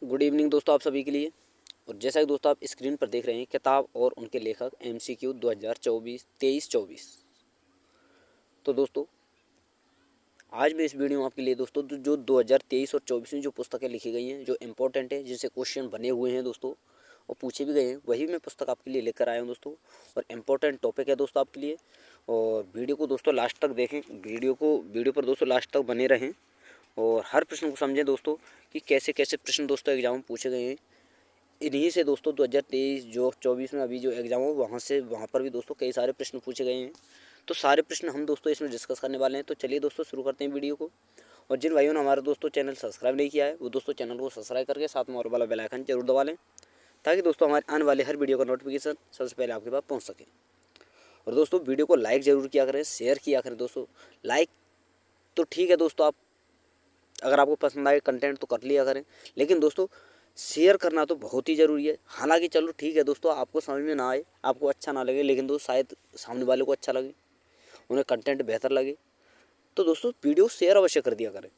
Good evening दोस्तों आप सभी के लिए। और जैसा कि दोस्तों आप स्क्रीन पर देख रहे हैं किताब और उनके लेखक MCQ 2023-24। तो दोस्तों आज मैं इस वीडियो में आपके लिए दोस्तों जो 2023 और 24 में जो पुस्तकें लिखी गई हैं, जो इम्पोर्टेंट है, जिनसे क्वेश्चन बने हुए हैं दोस्तों और पूछे भी गए हैं, वही मैं पुस्तक आपके लिए लेकर आया हूँ दोस्तों। और इम्पोर्टेंट टॉपिक है दोस्तों आपके लिए। और वीडियो को दोस्तों लास्ट तक देखें, वीडियो पर दोस्तों लास्ट तक बने रहें और हर प्रश्न को समझें दोस्तों कि कैसे कैसे प्रश्न दोस्तों एग्जाम में पूछे गए हैं। इन्हीं से दोस्तों 2023 जो 24 में अभी जो एग्ज़ाम हो वहाँ पर भी दोस्तों कई सारे प्रश्न पूछे गए हैं। तो सारे प्रश्न हम दोस्तों इसमें डिस्कस करने वाले हैं। तो चलिए दोस्तों शुरू करते हैं वीडियो को। और जिन भाइयों ने हमारा दोस्तों चैनल सब्सक्राइब नहीं किया है वो दोस्तों चैनल को सब्सक्राइब करके साथ में और वाला बेल आइकन जरूर दबा लें, ताकि दोस्तों हमारे आने वाले हर वीडियो का नोटिफिकेशन सबसे पहले आपके पास पहुँच सके। और दोस्तों वीडियो को लाइक ज़रूर किया करें, शेयर किया करें दोस्तों। लाइक तो ठीक है दोस्तों, आप अगर आपको पसंद आए कंटेंट तो कर लिया करें, लेकिन दोस्तों शेयर करना तो बहुत ही ज़रूरी है। हालांकि चलो ठीक है दोस्तों, आपको समझ में ना आए, आपको अच्छा ना लगे, लेकिन दोस्तों शायद सामने वाले को अच्छा लगे, उन्हें कंटेंट बेहतर लगे, तो दोस्तों वीडियो शेयर अवश्य कर दिया करें।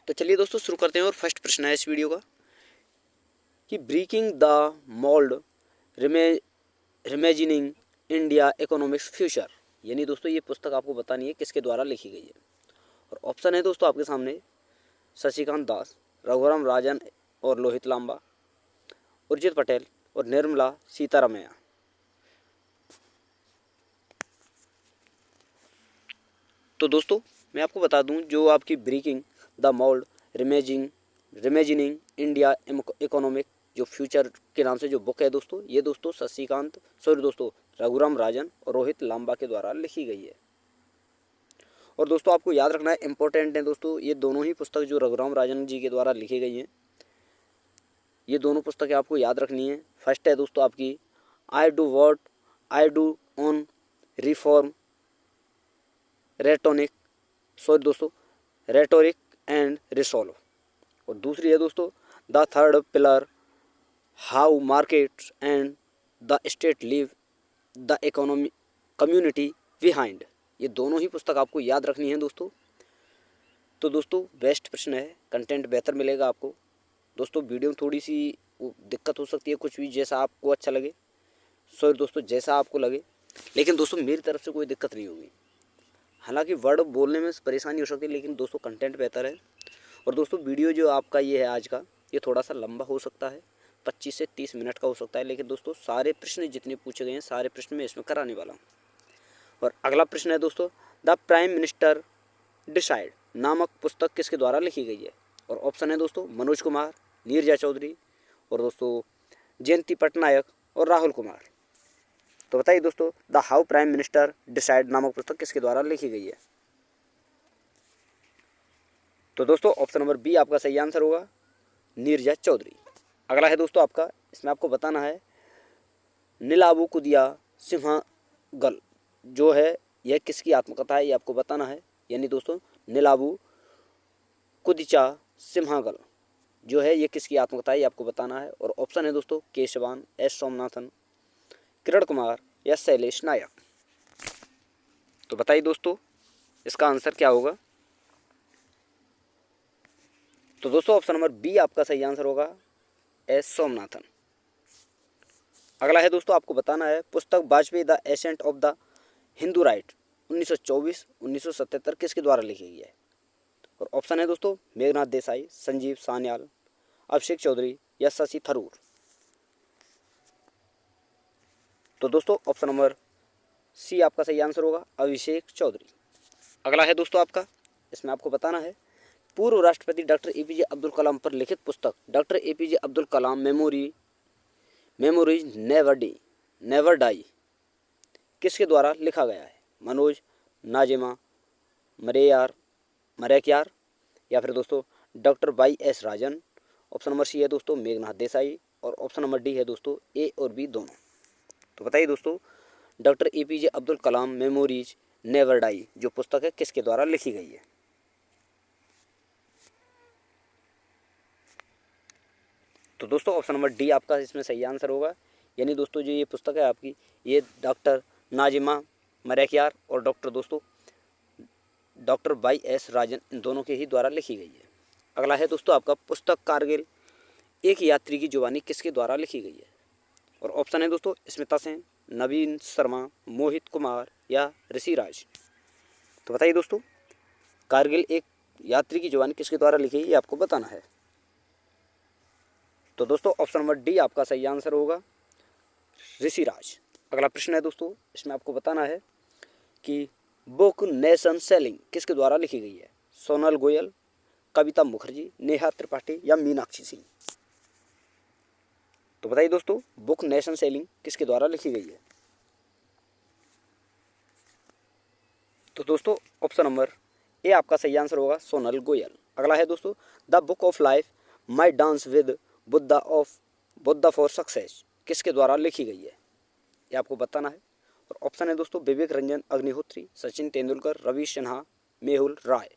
तो चलिए दोस्तों शुरू करते हैं। और फर्स्ट प्रश्न है इस वीडियो का कि breaking the mould reimagining India economics future, यानी दोस्तों ये पुस्तक आपको बतानी है किसके द्वारा लिखी गई है। और ऑप्शन है दोस्तों आपके सामने शशिकांत दास, रघुराम राजन और लोहित लांबा, उर्जित पटेल और निर्मला सीतारमैया। तो दोस्तों मैं आपको बता दूं, जो आपकी breaking the mould reimagining India economic जो फ्यूचर के नाम से जो बुक है दोस्तों, ये दोस्तों रघुराम राजन और रोहित लांबा के द्वारा लिखी गई है। और दोस्तों आपको याद रखना है, इंपॉर्टेंट है दोस्तों, ये दोनों ही पुस्तक जो रघुराम राजन जी के द्वारा लिखी गई हैं, ये दोनों पुस्तकें आपको याद रखनी है। फर्स्ट है दोस्तों आपकी I do on reform rhetoric and resolve. और दूसरी है दोस्तों the third pillar, how markets and the state live the economy community behind. ये दोनों ही पुस्तक आपको याद रखनी है दोस्तों। तो दोस्तों बेस्ट प्रश्न है, कंटेंट बेहतर मिलेगा आपको दोस्तों। वीडियो में थोड़ी सी दिक्कत हो सकती है, कुछ भी जैसा आपको अच्छा लगे, सॉरी दोस्तों जैसा आपको लगे, लेकिन दोस्तों मेरी तरफ से कोई दिक्कत नहीं होगी। हालांकि वर्ड बोलने में परेशानी हो सकती है, लेकिन दोस्तों कंटेंट बेहतर है। और दोस्तों वीडियो जो आपका ये है आज का, ये थोड़ा सा लंबा हो सकता है, 25 से 30 मिनट का हो सकता है, लेकिन दोस्तों सारे प्रश्न जितने पूछे गए हैं सारे प्रश्न मैं इसमें कराने वाला हूँ। और अगला प्रश्न है दोस्तों द प्राइम मिनिस्टर डिसाइड नामक पुस्तक किसके द्वारा लिखी गई है। और ऑप्शन है दोस्तों मनोज कुमार, नीरजा चौधरी और दोस्तों जयंती पटनायक और राहुल कुमार। तो बताइए दोस्तों the how prime minister decide नामक पुस्तक किसके द्वारा लिखी गई है। तो दोस्तों ऑप्शन नंबर बी आपका सही आंसर होगा, नीरजा चौधरी। अगला है दोस्तों आपका, इसमें आपको बताना है नीलाबू कुदिया सिंहागल जो है यह किसकी आत्मकथा है, ये आपको बताना है। यानी दोस्तों नीलाबू कुदिचा सिंहागल जो है ये किसकी आत्मकथा है, ये आपको बताना है। और ऑप्शन है दोस्तों केशवान, एस सोमनाथन, किरण कुमार या शैलेश नायक। तो बताइए दोस्तों इसका आंसर क्या होगा। तो दोस्तों ऑप्शन नंबर बी आपका सही आंसर होगा, एस सोमनाथन। अगला है दोस्तों आपको बताना है पुस्तक Vajpayee the ascent of the Hindu right 1924-1977 किसके द्वारा लिखी गई है। और ऑप्शन है दोस्तों मेघनाथ देसाई, संजीव सान्याल, अभिषेक चौधरी या शशि थरूर। तो दोस्तों ऑप्शन नंबर सी आपका सही आंसर होगा, अभिषेक चौधरी। अगला है दोस्तों आपका, इसमें आपको बताना है पूर्व राष्ट्रपति डॉक्टर APJ अब्दुल कलाम पर लिखित पुस्तक doctor APJ Abdul Kalam memories never die किसके द्वारा लिखा गया है। मनोज, नाजिमा मरेक्यार या फिर दोस्तों डॉक्टर YS राजन। ऑप्शन नंबर सी है दोस्तों मेघनाथ देसाई और ऑप्शन नंबर डी है दोस्तों ए और बी दोनों। तो बताइए दोस्तों doctor APJ Abdul Kalam memories never die जो पुस्तक है किसके द्वारा लिखी गई है। तो दोस्तों ऑप्शन नंबर डी आपका इसमें सही आंसर होगा। यानी दोस्तों जो ये पुस्तक है आपकी, ये डॉक्टर नाजिमा मरेक्यार और डॉक्टर YS राजन इन दोनों के ही द्वारा लिखी गई है। अगला है दोस्तों आपका पुस्तक कारगिल एक यात्री की जुबानी किसके द्वारा लिखी गई है। और ऑप्शन है दोस्तों स्मिता सेन, नवीन शर्मा, मोहित कुमार या ऋषिराज। तो बताइए दोस्तों कारगिल एक यात्री की जुबानी किसके द्वारा लिखी गई ये आपको बताना है। तो दोस्तों ऑप्शन नंबर डी आपका सही आंसर होगा ऋषिराज। अगला प्रश्न है दोस्तों, इसमें आपको बताना है कि बुक नेशन सेलिंग किसके द्वारा लिखी गई है। सोनल गोयल, कविता मुखर्जी, नेहा त्रिपाठी या मीनाक्षी सिंह। तो बताइए दोस्तों बुक नेशन सेलिंग किसके द्वारा लिखी गई है। तो दोस्तों ऑप्शन नंबर ए आपका सही आंसर होगा सोनल गोयल। अगला है दोस्तों the book of life my dance with Buddha for success किसके द्वारा लिखी गई है ये आपको बताना है। और ऑप्शन है दोस्तों विवेक रंजन अग्निहोत्री, सचिन तेंदुलकर, रवि सिन्हा, मेहुल राय।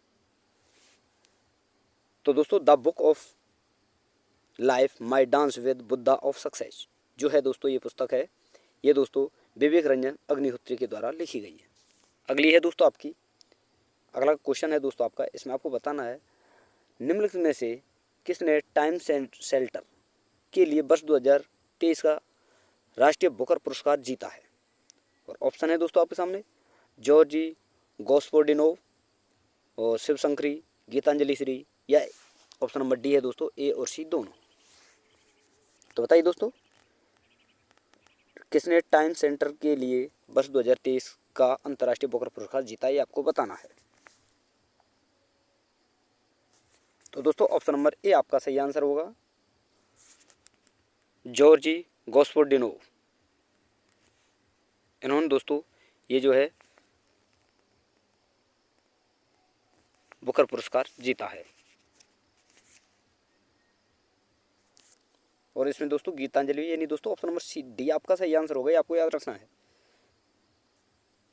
तो दोस्तों the book of life my dance with Buddha of success जो है दोस्तों ये पुस्तक है, ये दोस्तों विवेक रंजन अग्निहोत्री के द्वारा लिखी गई है। अगली है दोस्तों आपकी, अगला क्वेश्चन है दोस्तों आपका, इसमें आपको बताना है निम्नलिखित में से किसने टाइम शेल्टर के लिए वर्ष 2023 का राष्ट्रीय बुकर पुरस्कार जीता है। और ऑप्शन है दोस्तों आपके सामने जॉर्जी गोस्पोडिनोव और शिव शंकरी, गीतांजलि श्री या ऑप्शन नंबर डी है दोस्तों ए और सी दोनों। तो बताइए दोस्तों किसने टाइम सेंटर के लिए वर्ष 2023 का अंतर्राष्ट्रीय बुकर पुरस्कार जीता है ये आपको बताना है। तो दोस्तों ऑप्शन नंबर ए आपका सही आंसर होगा जॉर्जी गोस्पोडिनोव। इन्होंने दोस्तों ये जो है बुकर पुरस्कार जीता है। और इसमें दोस्तों गीतांजलि यानी दोस्तों ऑप्शन नंबर सी डी आपका सही आंसर होगा, ये आपको याद रखना है।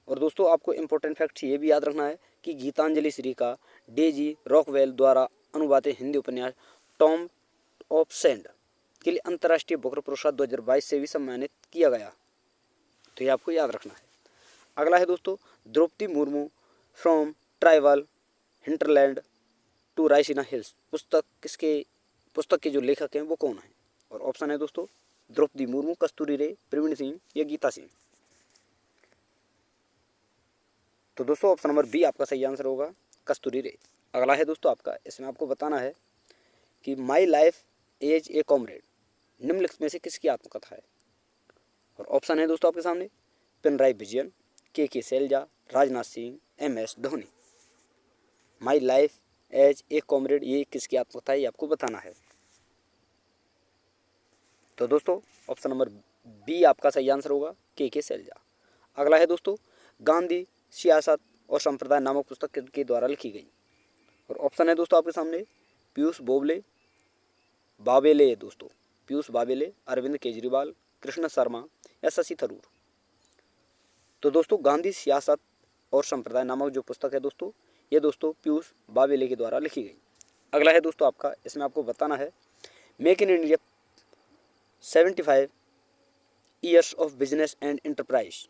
और दोस्तों आपको इंपॉर्टेंट फैक्ट ये भी याद रखना है कि गीतांजलि श्री का डेजी रॉकवेल द्वारा अनुवादित हिंदी उपन्यास टॉम ऑफ सैंड के लिए अंतर्राष्ट्रीय बुकर पुरस्कार 2022 से भी सम्मानित किया गया। तो ये आपको याद रखना है। अगला है दोस्तों Draupadi Murmu from tribal hinterland to Raisina hills पुस्तक के जो लेखक हैं वो कौन है। और ऑप्शन है दोस्तों द्रौपदी मुर्मू, कस्तूरी रे, प्रवीण सिंह या गीता सिंह। तो दोस्तों ऑप्शन नंबर बी आपका सही आंसर होगा कस्तूरी रे। अगला है दोस्तों आपका, इसमें आपको बताना है कि my life as a comrade निम्नलिखित में से किसकी आत्मकथा है। और ऑप्शन है दोस्तों आपके सामने Pinarayi Vijayan, K Shailaja, Rajnath Singh, MS Dhoni. My life as a comrade ये किसकी आत्मकथा है ये आपको बताना है। तो दोस्तों ऑप्शन नंबर बी आपका सही आंसर होगा के शैलजा। अगला है दोस्तों गांधी सियासत और संप्रदाय नामक पुस्तक के द्वारा लिखी गई। और ऑप्शन है दोस्तों आपके सामने पीयूष बावेले दोस्तों पीयूष बावेले, अरविंद केजरीवाल, कृष्ण शर्मा या शशि थरूर। तो दोस्तों गांधी सियासत और संप्रदाय नामक जो पुस्तक है दोस्तों ये दोस्तों पीयूष बावेले के द्वारा लिखी गई। अगला है दोस्तों आपका, इसमें आपको बताना है make in India 75 years of business and enterprise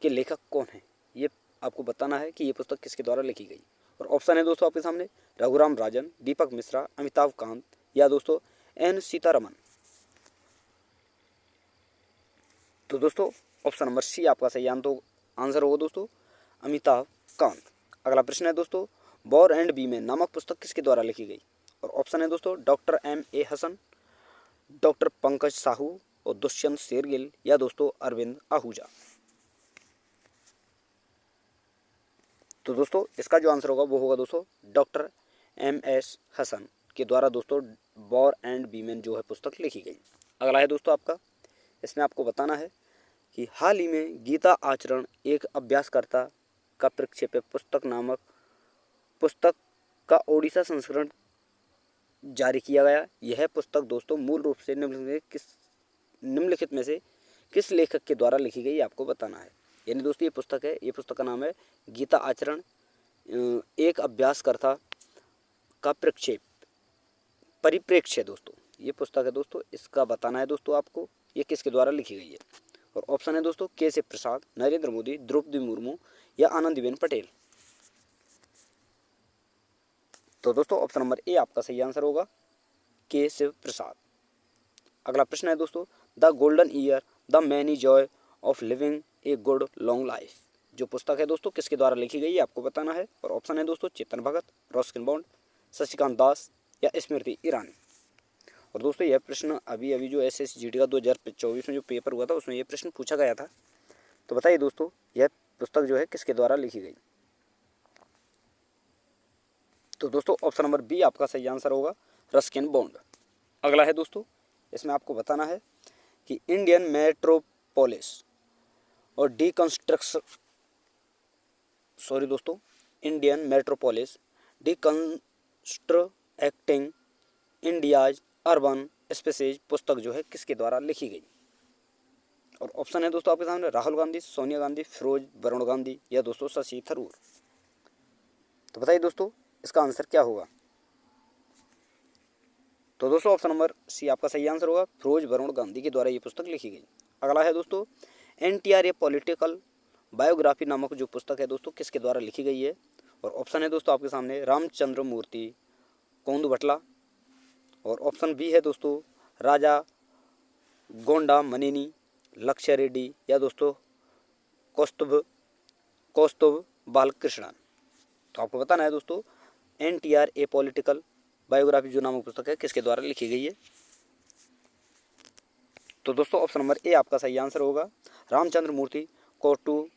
के लेखक कौन है ये आपको बताना है कि ये पुस्तक किसके द्वारा लिखी गई। और ऑप्शन है दोस्तों आपके सामने रघुराम राजन, दीपक मिश्रा, अमिताभ कांत या दोस्तों एन सीतारमन। तो दोस्तों ऑप्शन नंबर सी आपका सही आंसर होगा दोस्तों अमिताभ कांत। अगला प्रश्न है दोस्तों बॉर एंड बीमेन नामक पुस्तक किसके द्वारा लिखी गई। और ऑप्शन है दोस्तों doctor MA Hasan, doctor Pankaj Sahu और दुष्यंत शेरगिल या दोस्तों अरविंद आहूजा। तो दोस्तों इसका जो आंसर होगा वो होगा दोस्तों डॉक्टर MS हसन के द्वारा दोस्तों बॉर एंड बीमेन जो है पुस्तक लिखी गई। अगला है दोस्तों आपका, इसमें आपको बताना है कि हाल ही में गीता आचरण एक अभ्यासकर्ता का प्रक्षेप पुस्तक नामक पुस्तक का ओडिशा संस्करण जारी किया गया। यह पुस्तक दोस्तों मूल रूप से निम्नलिखित में से किस लेखक के द्वारा लिखी गई आपको बताना है। यानी दोस्तों ये पुस्तक है, ये पुस्तक का नाम है गीता आचरण एक अभ्यासकर्ता का परिप्रेक्ष्य दोस्तों ये पुस्तक है दोस्तों, इसका बताना है दोस्तों आपको ये किसके द्वारा लिखी गई है। और ऑप्शन है दोस्तों के प्रसाद, नरेंद्र मोदी, द्रौपदी मुर्मू या आनंदीबेन पटेल। तो दोस्तों ऑप्शन नंबर ए आपका सही आंसर होगा, के शिव प्रसाद। अगला प्रश्न है दोस्तों, the golden year the many Joy of living a good long life जो पुस्तक है दोस्तों किसके द्वारा लिखी गई है आपको बताना है। और ऑप्शन है दोस्तों चेतन भगत, रस्किन बॉन्ड, शशिकांत दास या स्मृति ईरानी। और दोस्तों यह प्रश्न अभी जो SSGD का 2024 में जो पेपर हुआ था उसमें यह प्रश्न पूछा गया था। तो बताइए दोस्तों यह पुस्तक जो है किसके द्वारा लिखी गई। तो दोस्तों ऑप्शन नंबर बी आपका सही आंसर होगा, रस्किन बॉन्ड। अगला है दोस्तों, इसमें आपको बताना है कि इंडियन मेट्रोपोलिस और Indian metropolis deconstructing India's urban spaces पुस्तक जो है किसके द्वारा लिखी गई। और ऑप्शन है दोस्तों आपके सामने, राहुल गांधी, सोनिया गांधी, फिरोज वरुण गांधी या दोस्तों शशि थरूर। तो बताइए दोस्तों इसका आंसर क्या होगा। तो दोस्तों ऑप्शन नंबर सी आपका सही आंसर होगा, फिरोज वरुण गांधी के द्वारा ये पुस्तक लिखी गई। अगला है दोस्तों, NTR ए पॉलिटिकल बायोग्राफी नामक जो पुस्तक है दोस्तों किसके द्वारा लिखी गई है। और ऑप्शन है दोस्तों आपके सामने, रामचंद्र मूर्ति, कोंदू भटला। और ऑप्शन बी है दोस्तों, राजा गोंडा मनेनी, लक्ष्य रेड्डी या दोस्तों कौस्तुभ बालकृष्णन। तो आपको बताना है दोस्तों NTR ए पॉलिटिकल बायोग्राफी जो नामक पुस्तक है किसके द्वारा लिखी गई है। तो दोस्तों ऑप्शन नंबर ए आपका सही आंसर होगा, रामचंद्र मूर्ति कोदू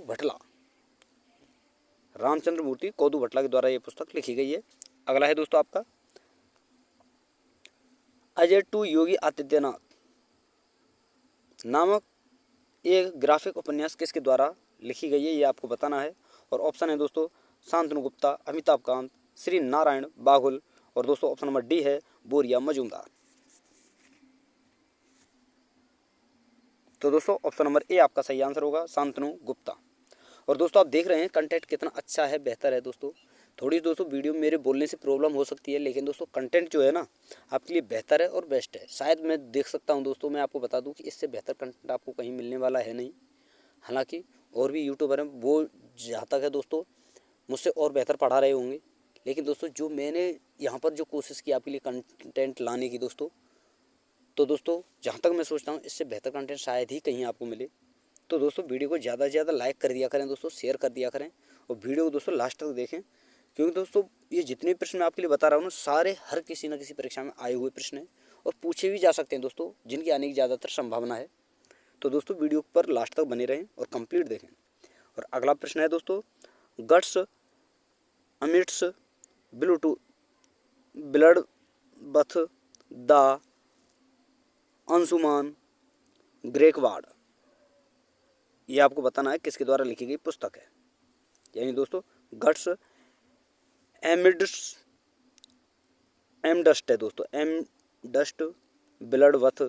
भटला। रामचंद्र मूर्ति कोदू भटला के द्वारा ये पुस्तक लिखी गई है। अगला है दोस्तों आपका, अजय टू योगी आदित्यनाथ नामक एक ग्राफिक उपन्यास किसके द्वारा लिखी गई है ये आपको बताना है। और ऑप्शन है दोस्तों, शांतनु गुप्ता, अमिताभ कांत, श्री नारायण बाघुल। और दोस्तों ऑप्शन नंबर डी है, बोरिया मजूमदार। तो दोस्तों ऑप्शन नंबर ए आपका सही आंसर होगा, शांतनु गुप्ता। और दोस्तों आप देख रहे हैं कंटेंट कितना अच्छा है, बेहतर है दोस्तों। थोड़ी दोस्तों वीडियो मेरे बोलने से प्रॉब्लम हो सकती है, लेकिन दोस्तों कंटेंट जो है ना आपके लिए बेहतर है और बेस्ट है। शायद मैं देख सकता हूं दोस्तों, मैं आपको बता दूं कि इससे बेहतर कंटेंट आपको कहीं मिलने वाला है नहीं। हालांकि और भी यूट्यूबर हैं, वो जहाँ तक है दोस्तों मुझसे और बेहतर पढ़ा रहे होंगे, लेकिन दोस्तों जो मैंने यहाँ पर जो कोशिश की आपके लिए कंटेंट लाने की दोस्तों, तो दोस्तों जहाँ तक मैं सोचता हूँ इससे बेहतर कंटेंट शायद ही कहीं आपको मिले। तो दोस्तों वीडियो को ज़्यादा से ज़्यादा लाइक कर दिया करें दोस्तों, शेयर कर दिया करें और वीडियो को दोस्तों लास्ट तक देखें, क्योंकि दोस्तों ये जितने प्रश्न मैं आपके लिए बता रहा हूँ ना सारे हर किसी न किसी परीक्षा में आए हुए प्रश्न हैं और पूछे भी जा सकते हैं दोस्तों, जिनकी आने की ज़्यादातर संभावना है। तो दोस्तों वीडियो पर लास्ट तक बने रहें और कंप्लीट देखें। और अगला प्रश्न है दोस्तों, guts amidst bloodbath the Anshuman Gaekwad, ये आपको बताना है किसके द्वारा लिखी गई पुस्तक है। यानी दोस्तों गट्स एमडस्ट है दोस्तों, एमडस्ट ब्लडवथ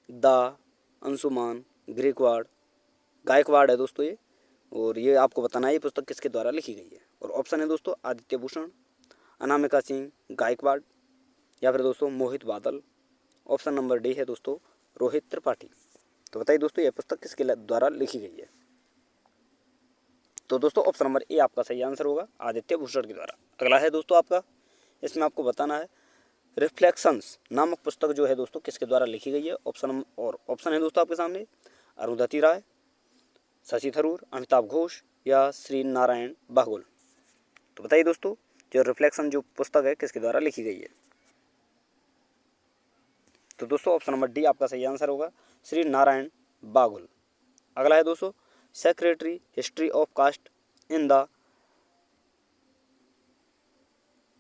द अंशुमान गायकवाड़ है दोस्तों ये। और ये आपको बताना है ये पुस्तक किसके द्वारा लिखी गई है। और ऑप्शन है दोस्तों, आदित्य भूषण, अनामिका सिंह गायकवाड़ या फिर दोस्तों मोहित बादल। ऑप्शन नंबर डी है दोस्तों, रोहित त्रिपाठी। तो बताइए दोस्तों यह पुस्तक किसके द्वारा लिखी गई है। तो दोस्तों ऑप्शन नंबर ए आपका सही आंसर होगा, आदित्य भूषण के द्वारा। अगला है दोस्तों आपका, इसमें आपको बताना है रिफ्लेक्शंस नामक पुस्तक जो है दोस्तों किसके द्वारा लिखी गई है। ऑप्शन है दोस्तों आपके सामने, अरुंधति राय, शशि थरूर, अमिताभ घोष या श्री नारायण बाघुल। तो बताइए दोस्तों जो रिफ्लेक्शन जो पुस्तक है किसके द्वारा लिखी गई है। तो दोस्तों ऑप्शन नंबर डी आपका सही आंसर होगा, श्री नारायण बाघुल। अगला है दोस्तों, secretary history of caste in the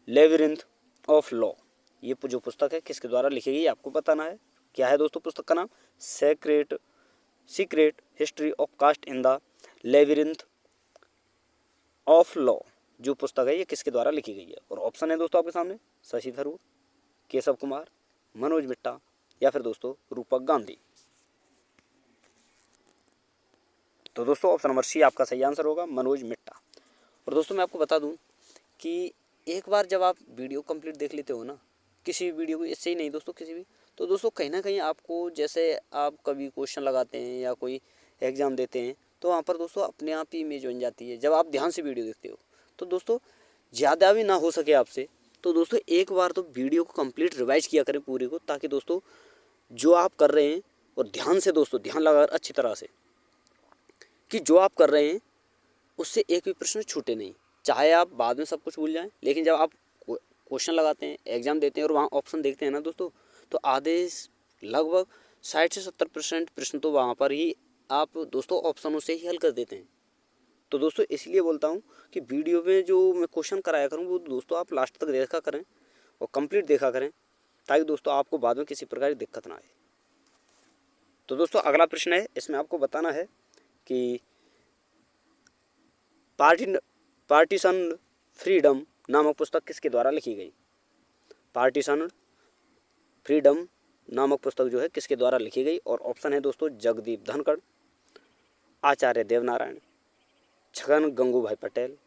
labyrinth of law, ये जो पुस्तक है किसके द्वारा लिखी गई आपको बताना है। क्या है दोस्तों पुस्तक का नाम, secret history of caste in the labyrinth of law जो पुस्तक है ये किसके द्वारा लिखी गई है। और ऑप्शन है दोस्तों आपके सामने, शशि थरूर, केशव कुमार, मनोज मिट्टा या फिर दोस्तों रूपक गांधी। तो दोस्तों ऑप्शन नंबर सी आपका सही आंसर होगा, मनोज मिट्टा। और दोस्तों मैं आपको बता दूं कि एक बार जब आप वीडियो कंप्लीट देख लेते हो ना, किसी भी वीडियो को, इससे ही नहीं दोस्तों किसी भी, तो दोस्तों कहीं ना कहीं आपको, जैसे आप कभी क्वेश्चन लगाते हैं या कोई एग्ज़ाम देते हैं तो वहाँ पर दोस्तों अपने आप ही इमेज बन जाती है जब आप ध्यान से वीडियो देखते हो। तो दोस्तों ज़्यादा भी ना हो सके आपसे तो दोस्तों एक बार तो वीडियो को कंप्लीट रिवाइज किया करें पूरी को, ताकि दोस्तों जो आप कर रहे हैं और ध्यान से दोस्तों ध्यान लगा अच्छी तरह से कि जो आप कर रहे हैं उससे एक भी प्रश्न छूटे नहीं। चाहे आप बाद में सब कुछ भूल जाएं, लेकिन जब आप क्वेश्चन लगाते हैं, एग्ज़ाम देते हैं और वहाँ ऑप्शन देखते हैं ना दोस्तों, तो आधे लगभग 60 से 70% प्रश्न तो वहाँ पर ही आप दोस्तों ऑप्शनों से ही हल कर देते हैं। तो दोस्तों इसलिए बोलता हूँ कि वीडियो में जो मैं क्वेश्चन कराया करूँ वो दोस्तों आप लास्ट तक देखा करें और कंप्लीट देखा करें, ताकि दोस्तों आपको बाद में किसी प्रकार की दिक्कत ना आए। तो दोस्तों अगला प्रश्न है, इसमें आपको बताना है कि पार्टीशन फ्रीडम नामक पुस्तक किसके द्वारा लिखी गई। पार्टीशन फ्रीडम नामक पुस्तक जो है किसके द्वारा लिखी गई, और ऑप्शन है दोस्तों जगदीप धनखड़, आचार्य देवनारायण, छगन गंगूभाई पटेल,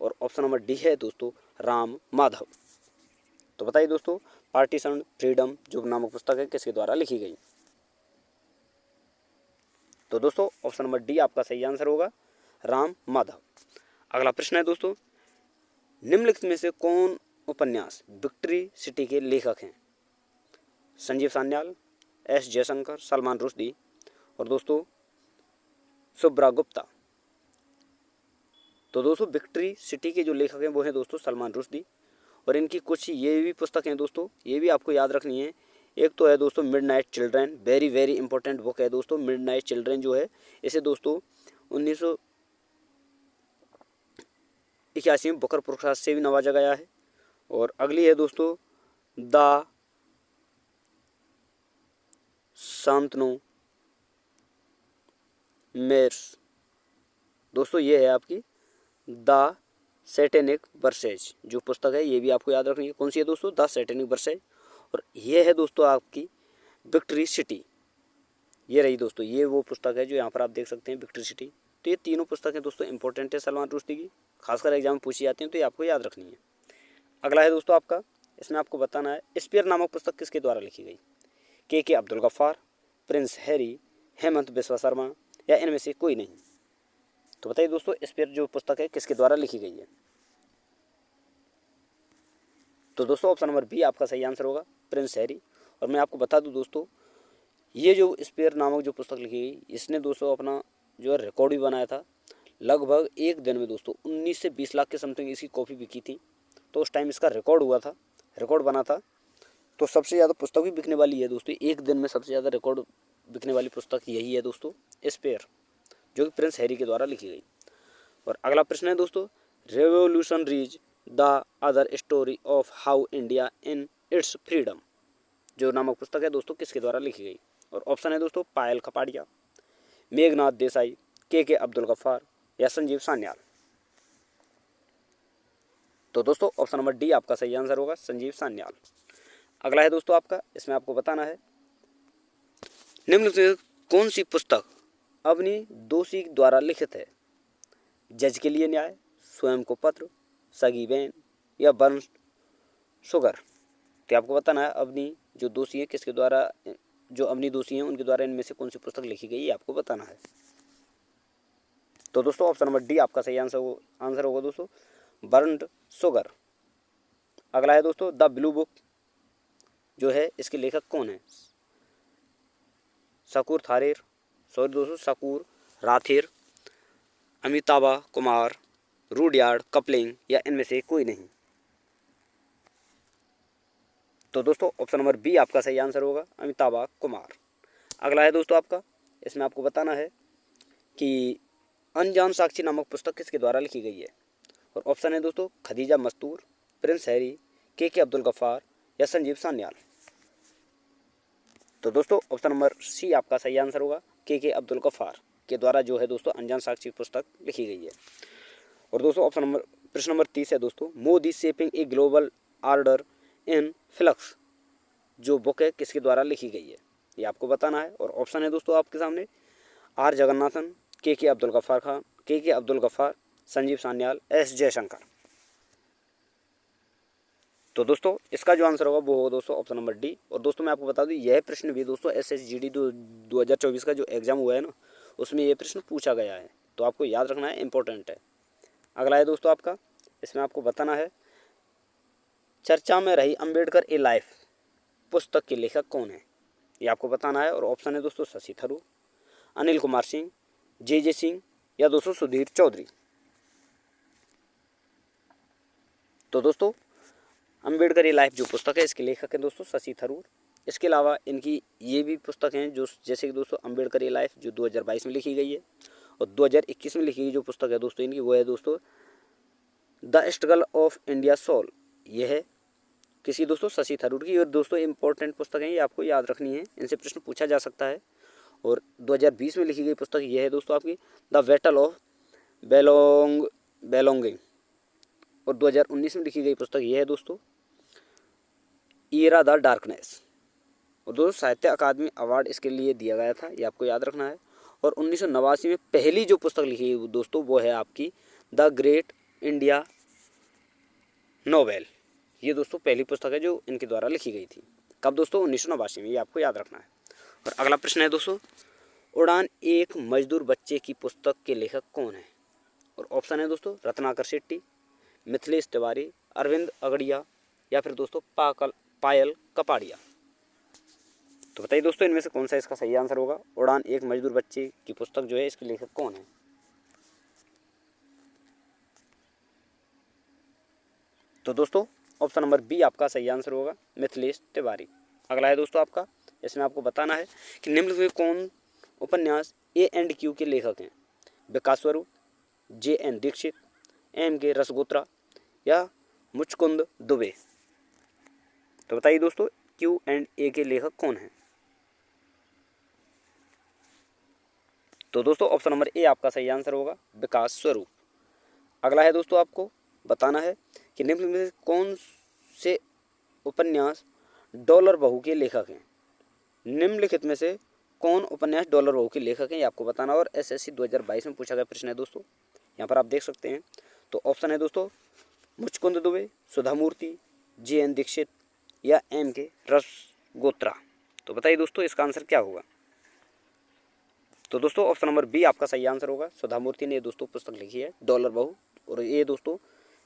और ऑप्शन नंबर डी है दोस्तों राम माधव। तो बताइए दोस्तों पार्टीशन फ्रीडम जो नामक पुस्तक है किसके द्वारा लिखी गई। तो दोस्तों ऑप्शन नंबर डी आपका सही आंसर होगा, राम माधव। अगला प्रश्न है दोस्तों, निम्नलिखित में से कौन उपन्यास विक्ट्री सिटी के लेखक हैं। संजीव सान्याल, एस जयशंकर, सलमान रुश्दी, और दोस्तों शुभ्रा गुप्ता। तो दोस्तों विक्ट्री सिटी के जो लेखक हैं वो हैं दोस्तों सलमान रुश्दी, और इनकी कुछ ये भी पुस्तक हैं दोस्तों, ये भी आपको याद रखनी है। एक तो है दोस्तों midnight children, very very important book है दोस्तों मिडनाइट चिल्ड्रन जो है, इसे दोस्तों 1981 में बुकर पुरस्कार से भी नवाजा गया है। और अगली है दोस्तों द शांतनु मेर्स, दोस्तों ये है आपकी द सैटेनिक वर्सेज जो पुस्तक है, ये भी आपको याद रखनी है। कौन सी है दोस्तों, द सैटेनिक वर्सेज। और ये है दोस्तों आपकी विक्ट्री सिटी, ये रही दोस्तों, ये वो पुस्तक है जो यहाँ पर आप देख सकते हैं विक्ट्री सिटी। तो ये तीनों पुस्तकें दोस्तों इंपॉर्टेंट है सलमान रुश्दी की, खासकर एग्जाम में पूछी जाती हैं, तो ये आपको याद रखनी है। अगला है दोस्तों आपका, इसमें आपको बताना है स्पेयर नामक पुस्तक किसके द्वारा लिखी गई। के अब्दुल गफ्फार, प्रिंस हैरी, हेमंत बिस्वा शर्मा, या इनमें से कोई नहीं। तो बताइए दोस्तों स्पेयर जो पुस्तक है किसके द्वारा लिखी गई है। तो दोस्तों ऑप्शन नंबर बी आपका सही आंसर होगा, प्रिंस हैरी। और मैं आपको बता दूं दोस्तों, ये जो स्पेयर नामक जो पुस्तक लिखी गई, इसने दोस्तों अपना जो है रिकॉर्ड भी बनाया था। लगभग एक दिन में दोस्तों 19 से 20 लाख के समथिंग इसकी कॉपी बिकी थी। तो उस टाइम इसका रिकॉर्ड हुआ था, रिकॉर्ड बना था। तो सबसे ज़्यादा पुस्तक भी बिकने वाली है दोस्तों, एक दिन में सबसे ज़्यादा रिकॉर्ड बिकने वाली पुस्तक यही है दोस्तों स्पेयर, जो कि प्रिंस हैरी के द्वारा लिखी गई। और अगला प्रश्न है दोस्तों, revolutionaries the other story of how India in its freedom जो नामक पुस्तक है दोस्तों किसके द्वारा लिखी गई। और ऑप्शन है दोस्तों पायल खपाड़िया, मेघनाथ देसाई, के अब्दुल गफ्फार, या संजीव सान्याल। तो दोस्तों ऑप्शन नंबर डी आपका सही आंसर होगा, संजीव सान्याल। अगला है दोस्तों आपका, इसमें आपको बताना है निम्न में कौन सी पुस्तक अपनी दोषी द्वारा लिखित है। जज के लिए न्याय, स्वयं को पत्र, सगी बहन, या बर्न शुगर। तो आपको बताना है अपनी जो दोषी है किसके द्वारा, जो अपनी दोषी हैं उनके द्वारा इनमें से कौन सी पुस्तक लिखी गई है आपको बताना है। तो दोस्तों ऑप्शन नंबर डी आपका सही आंसर होगा दोस्तों बर्न शुगर। अगला है दोस्तों द ब्लू बुक जो है, इसके लेखक कौन है। शकूर राथिर, अमिताभा कुमार, रूडयार्ड कपलिंग, या इनमें से कोई नहीं। तो दोस्तों ऑप्शन नंबर बी आपका सही आंसर होगा, अमिताभा कुमार। अगला है दोस्तों आपका, इसमें आपको बताना है कि अनजान साक्षी नामक पुस्तक किसके द्वारा लिखी गई है। और ऑप्शन है दोस्तों खदीजा मस्तूर, प्रिंस हैरी, के अब्दुल गफ्फार, या संजीव सान्याल। तो दोस्तों ऑप्शन नंबर सी आपका सही आंसर होगा, के अब्दुल गफ्फार के द्वारा जो है दोस्तों अनजान साक्षी पुस्तक लिखी गई है। और दोस्तों प्रश्न नंबर 30 है दोस्तों, Modi shaping a global order in flux जो बुक है किसके द्वारा लिखी गई है, ये आपको बताना है। और ऑप्शन है दोस्तों आपके सामने आर जगन्नाथन, के अब्दुल गफ्फार खान, के अब्दुल गफ्फार, संजीव सान्याल, एस जयशंकर। तो दोस्तों इसका जो आंसर होगा वो होगा दोस्तों ऑप्शन नंबर डी। और दोस्तों मैं आपको बता दूं यह प्रश्न भी दोस्तों SSGD 2024 का जो एग्ज़ाम हुआ है ना, उसमें ये प्रश्न पूछा गया है, तो आपको याद रखना है, इंपॉर्टेंट है। अगला है दोस्तों आपका, इसमें आपको बताना है चर्चा में रही अंबेडकर ए लाइफ पुस्तक के लेखक कौन है, ये आपको बताना है। और ऑप्शन है दोस्तों शशि थरूर, अनिल कुमार सिंह, जे सिंह या दोस्तों सुधीर चौधरी। तो दोस्तों अंबेडकर ए लाइफ जो पुस्तक है इसके लेखक हैं दोस्तों शशि थरूर। इसके अलावा इनकी ये भी पुस्तक हैं जो जैसे कि दोस्तों अंबेडकर ए लाइफ जो 2022 में लिखी गई है, और 2021 में लिखी गई जो पुस्तक है दोस्तों इनकी वो है दोस्तों the struggle of India soul. ये है किसी दोस्तों शशि थरूर की। और दोस्तों इंपॉर्टेंट पुस्तक है, ये आपको याद रखनी है, इनसे प्रश्न पूछा जा सकता है। और 2020 में लिखी गई पुस्तक ये है दोस्तों आपकी द बैटल ऑफ बेलोंगिंग। और 2019 में लिखी गई पुस्तक ये है दोस्तों ईरा द डार्कनेस। और दोस्तों साहित्य अकादमी अवार्ड इसके लिए दिया गया था, ये आपको याद रखना है। और 1989 में पहली जो पुस्तक लिखी है दोस्तों वो है आपकी द ग्रेट इंडिया नोवेल। ये दोस्तों पहली पुस्तक है जो इनके द्वारा लिखी गई थी। कब दोस्तों? 1989 में, ये आपको याद रखना है। और अगला प्रश्न है दोस्तों उड़ान एक मजदूर बच्चे की पुस्तक के लेखक कौन है? और ऑप्शन है दोस्तों रत्नाकर शेट्टी, मिथिलेश तिवारी, अरविंद अगड़िया या फिर दोस्तों पायल कपाड़िया। तो बताइए दोस्तों इनमें से कौन सा इसका सही आंसर होगा? उड़ान एक मजदूर बच्चे की पुस्तक जो है इसके लेखक कौन है? तो दोस्तों ऑप्शन नंबर बी आपका सही आंसर होगा, मिथिलेश तिवारी। अगला है दोस्तों आपका, इसमें आपको बताना है कि निम्न में कौन उपन्यास A&Q के लेखक हैं? विकास स्वरूप, JN दीक्षित, MK रसगोत्रा या मुचकुंद दुबे। तो बताइए दोस्तों Q&A के लेखक कौन हैं? तो दोस्तों ऑप्शन नंबर ए आपका सही आंसर होगा, विकास स्वरूप। अगला है दोस्तों आपको बताना है कि निम्न में कौन से उपन्यास डॉलर बहू के लेखक हैं? निम्नलिखित में से कौन उपन्यास डॉलर बहू के लेखक हैं, ये आपको बताना। और SSC 2022 में पूछा गया प्रश्न है दोस्तों, यहाँ पर आप देख सकते हैं। तो ऑप्शन है दोस्तों मुचकुंद दुबे, सुधा मूर्ति, JN दीक्षित या MK रसगोत्रा। तो बताइए दोस्तों इसका आंसर क्या होगा? तो दोस्तों ऑप्शन नंबर बी आपका सही आंसर होगा, सुधा मूर्ति ने दोस्तों पुस्तक लिखी है डॉलर बहू। और ये दोस्तों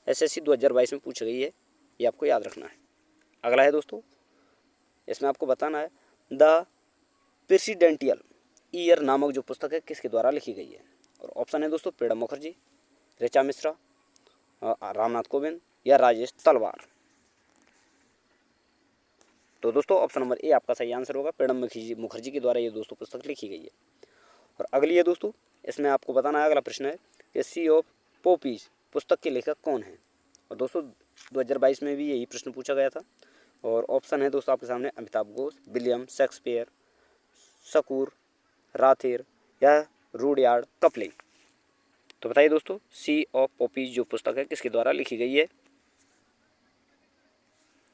SSC 2022 में पूछ गई है, ये आपको याद रखना है। अगला है दोस्तों, इसमें आपको बताना है द प्रेसिडेंटियल ईयर नामक जो पुस्तक है किसके द्वारा लिखी गई है? और ऑप्शन है दोस्तों प्रणब मुखर्जी, ऋचा मिश्रा, रामनाथ कोविंद या राजेश तलवार। तो दोस्तों ऑप्शन नंबर ए आपका सही आंसर होगा, प्रणब मुखर्जी के द्वारा ये दोस्तों पुस्तक लिखी गई है। और अगली है दोस्तों, इसमें आपको बताना है, अगला प्रश्न है कि सी ऑफ पोपीज पुस्तक के लेखक कौन है? और दोस्तों 2022 में भी यही प्रश्न पूछा गया था। और ऑप्शन है दोस्तों आपके सामने अमिताभ घोष, विलियम शेक्सपियर, शकूर, राथेर या रूडयार्ड कपलिंग। तो बताइए दोस्तों सी ऑफ पोपीज जो पुस्तक है किसके द्वारा लिखी गई है?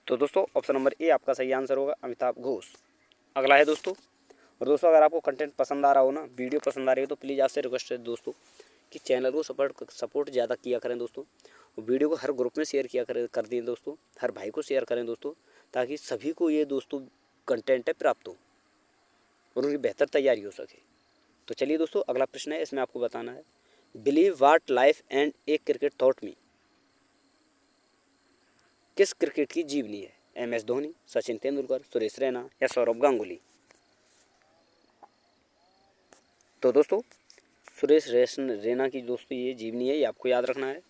तो दोस्तों ऑप्शन नंबर ए आपका सही आंसर होगा, अमिताभ घोष। अगला है दोस्तों, और दोस्तों अगर आपको कंटेंट पसंद आ रहा हो ना, वीडियो पसंद आ रही है, तो प्लीज़ आपसे रिक्वेस्ट है दोस्तों कि चैनल को सपोर्ट ज़्यादा किया करें दोस्तों। वीडियो को हर ग्रुप में शेयर किया कर दिए दोस्तों, हर भाई को शेयर करें दोस्तों, ताकि सभी को ये दोस्तों कंटेंट है प्राप्त हो और उनकी बेहतर तैयारी हो सके। तो चलिए दोस्तों अगला प्रश्न है, इसमें आपको बताना है believe what life and a cricket taught me किस क्रिकेट की जीवनी है? MS धोनी, सचिन तेंदुलकर, सुरेश रैना या सौरभ गांगुली। तो दोस्तों सुरेश रैना की दोस्तों ये जीवनी है, ये आपको याद रखना है।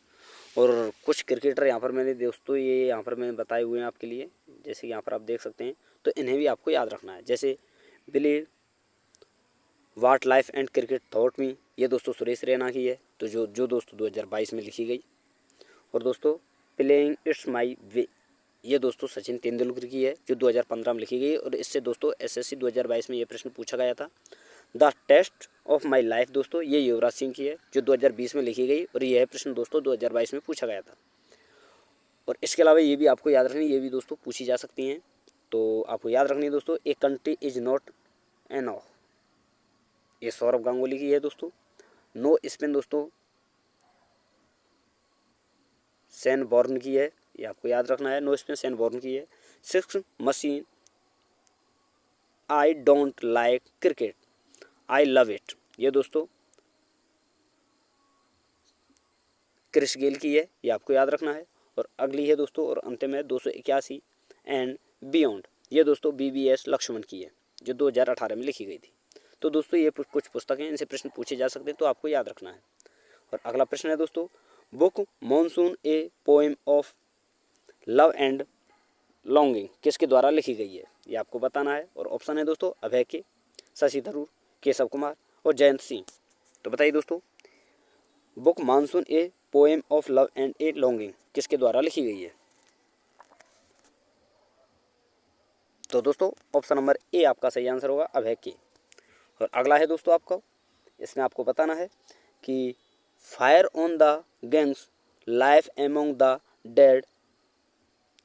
और कुछ क्रिकेटर यहाँ पर मैंने दोस्तों ये यहाँ पर मैंने बताए हुए हैं आपके लिए, जैसे यहाँ पर आप देख सकते हैं, तो इन्हें भी आपको याद रखना है। जैसे believe what life and cricket taught me, ये दोस्तों सुरेश रैना की है, तो जो दोस्तों 2022 में लिखी गई। और दोस्तों प्लेइंग इट्स माई वे, ये दोस्तों सचिन तेंदुलकर की है, जो 2015 में लिखी गई। और इससे दोस्तों SSC 2022 में ये प्रश्न पूछा गया था। The test of my life दोस्तों ये युवराज सिंह की है, जो 2020 में लिखी गई। और यह प्रश्न दोस्तों 2022 में पूछा गया था। और इसके अलावा ये भी आपको याद रखनी, ये भी दोस्तों पूछी जा सकती हैं, तो आपको याद रखनी है दोस्तों a country is not enough, ये सौरभ गांगुली की है दोस्तों। नो स्पिन दोस्तों सैन बॉर्न की है, ये आपको याद रखना है, नो स्पिन सैन बॉर्न की है। Six machine I don't like cricket I love it, ये दोस्तों क्रिस गेल की है, ये आपको याद रखना है। और अगली है दोस्तों और अंतिम है 281 एंड बियॉन्ड, ये दोस्तों BBS लक्ष्मण की है जो 2018 में लिखी गई थी। तो दोस्तों ये कुछ पुस्तकें, इनसे प्रश्न पूछे जा सकते हैं, तो आपको याद रखना है। और अगला प्रश्न है दोस्तों, book monsoon a poem of love and longing किसके द्वारा लिखी गई है, ये आपको बताना है। और ऑप्शन है दोस्तों अभय के, शशि थरूर, केशव कुमार और जयंत सिंह। तो बताइए दोस्तों, book monsoon a poem of love and A longing किसके द्वारा लिखी गई है। तो दोस्तों ऑप्शन नंबर ए आपका सही आंसर होगा, अभय के। और अगला है दोस्तों आपका, इसमें आपको बताना है कि fire on the Ganges life among the dead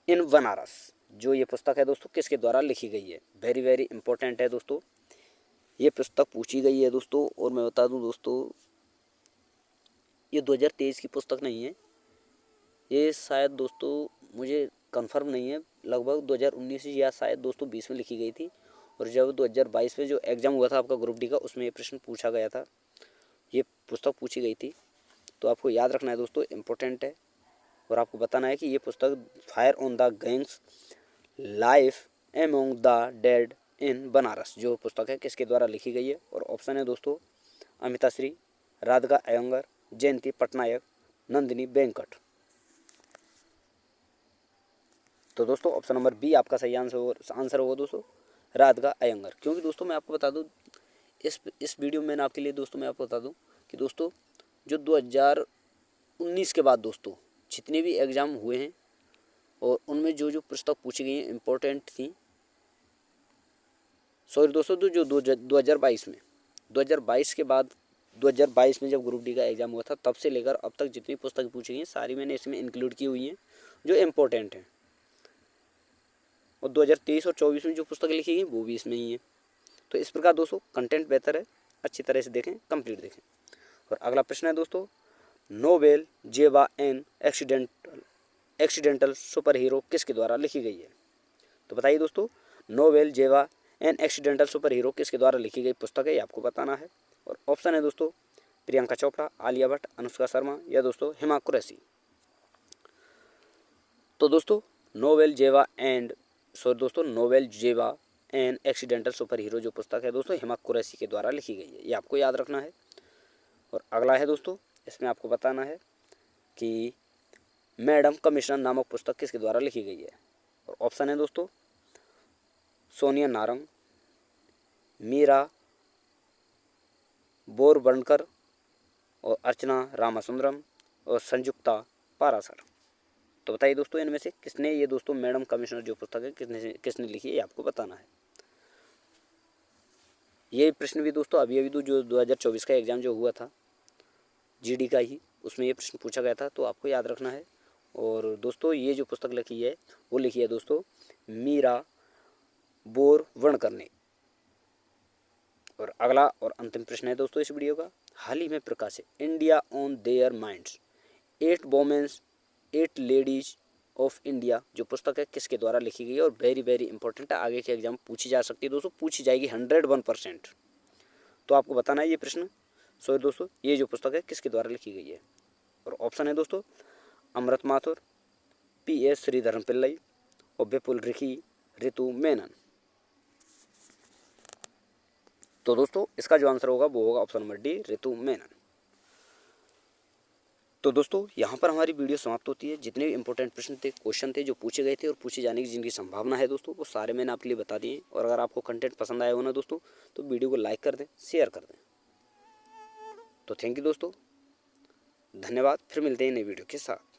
in Banaras, जो ये पुस्तक है दोस्तों किसके द्वारा लिखी गई है। वेरी वेरी इंपॉर्टेंट है दोस्तों, ये पुस्तक पूछी गई है दोस्तों। और मैं बता दूं दोस्तों, ये 2023 की पुस्तक नहीं है, ये शायद दोस्तों मुझे कंफर्म नहीं है, लगभग 2019 या शायद दोस्तों 20 में लिखी गई थी। और जब 2022 में जो एग्ज़ाम हुआ था आपका ग्रुप डी का, उसमें ये प्रश्न पूछा गया था, ये पुस्तक पूछी गई थी। तो आपको याद रखना है दोस्तों, इम्पोर्टेंट है। और आपको बताना है कि ये पुस्तक fire on the Ganges life among the dead in Banaras जो पुस्तक है किसके द्वारा लिखी गई है। और ऑप्शन है दोस्तों अमिता श्री, राधिका अयंगर, जयंती पटनायक, नंदिनी वेंकट। तो दोस्तों ऑप्शन नंबर बी आपका सही आंसर होगा दोस्तों, राधिका अयंगर। क्योंकि दोस्तों मैं आपको बता दूं, इस वीडियो में मैंने आपके लिए दोस्तों मैं आपको बता दूं कि दोस्तों जो 2019 के बाद दोस्तों जितने भी एग्ज़ाम हुए हैं और उनमें जो जो पुस्तक पूछी गई हैं इम्पोर्टेंट थी, सॉरी दोस्तों, जो 2022 के बाद 2022 में जब ग्रुप डी का एग्ज़ाम हुआ था, तब से लेकर अब तक जितनी पुस्तक पूछी गई हैं सारी मैंने इसमें इंक्लूड की हुई हैं जो इम्पोर्टेंट हैं। और 2023 और 24 में जो पुस्तकें लिखी गई वो भी इसमें ही है। तो इस प्रकार दोस्तों कंटेंट बेहतर है, अच्छी तरह से देखें, कंप्लीट देखें। और अगला प्रश्न है दोस्तों, नोवेल जेवा एन एक्सीडेंटल सुपर हीरो किसके द्वारा लिखी गई है। तो बताइए दोस्तों, नोवेल जेवा एन एक्सीडेंटल सुपर हीरो किसके द्वारा लिखी गई पुस्तक है, ये आपको बताना है। और ऑप्शन है दोस्तों प्रियंका चोपड़ा, आलिया भट्ट, अनुष्का शर्मा या दोस्तों हिमा कुरैशी। तो दोस्तों नोवेल जेवा एन एक्सीडेंटल सुपर हीरो जो पुस्तक है दोस्तों हिमा कुरैशी के द्वारा लिखी गई है, ये आपको याद रखना है। और अगला है दोस्तों, इसमें आपको बताना है कि मैडम कमिश्नर नामक पुस्तक किसके द्वारा लिखी गई है। और ऑप्शन है दोस्तों सोनिया नारंग, मीरा बोरबनकर और अर्चना रामासुंदरम और संयुक्ता पारासर। तो बताइए दोस्तों इनमें से किसने ये दोस्तों मैडम कमिश्नर जो पुस्तक है किसने लिखी है, ये आपको बताना है। ये प्रश्न भी दोस्तों अभी जो 2024 का एग्ज़ाम जो हुआ था GD का ही, उसमें ये प्रश्न पूछा गया था, तो आपको याद रखना है। और दोस्तों ये जो पुस्तक लिखी है वो लिखी है दोस्तों मीरा बोरवणकर ने। और अगला और अंतिम प्रश्न है दोस्तों इस वीडियो का, हाल ही में प्रकाशित India on their minds 8 women's 8 ladies of India जो पुस्तक है किसके द्वारा लिखी गई है। और वेरी वेरी इंपॉर्टेंट है, आगे के एग्जाम पूछी जा सकती है दोस्तों, पूछी जाएगी 101%। तो आपको बताना है ये प्रश्न, सो दोस्तों ये जो पुस्तक है किसके द्वारा लिखी गई है। और ऑप्शन है दोस्तों अमृत माथुर, PS श्रीधरन पिल्लई और विपुल ऋतु मेनन। तो दोस्तों इसका जो आंसर होगा वो होगा ऑप्शन नंबर डी, ऋतु मेनन। तो दोस्तों यहाँ पर हमारी वीडियो समाप्त होती है। जितने भी इंपॉर्टेंट प्रश्न थे, क्वेश्चन थे जो पूछे गए थे और पूछे जाने की जिनकी संभावना है दोस्तों, वो सारे मैंने आपके लिए बता दिए। और अगर आपको कंटेंट पसंद आया हो ना दोस्तों, तो वीडियो को लाइक कर दें, शेयर कर दें। तो थैंक यू दोस्तों, धन्यवाद। फिर मिलते हैं नई वीडियो के साथ।